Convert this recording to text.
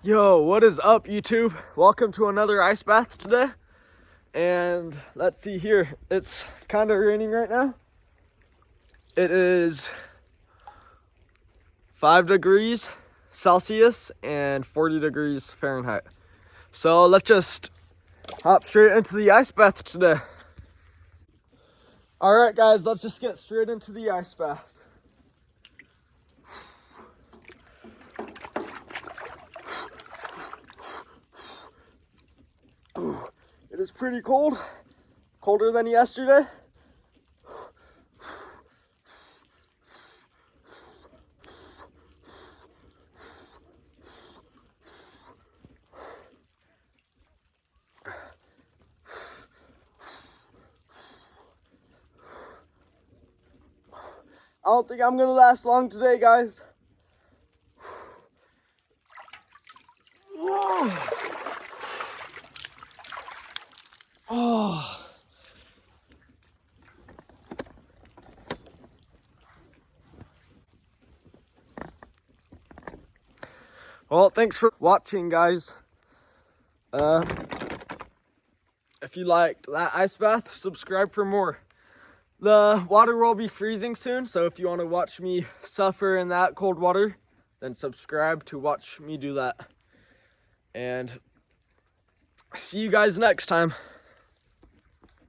Yo, what is up, YouTube? Welcome to another ice bath today. And let's see here. It's kind of raining right now. It is 5 degrees Celsius and 40 degrees Fahrenheit. So let's just hop straight into the ice bath today. All right, guys, let's just get straight into the ice bath. It is pretty cold, colder than yesterday. I don't think I'm gonna last long today, guys. Oh. Well, thanks for watching, guys. If you liked that ice bath, subscribe for more. The water will be freezing soon, so if you want to watch me suffer in that cold water, then subscribe to watch me do that. And see you guys next time.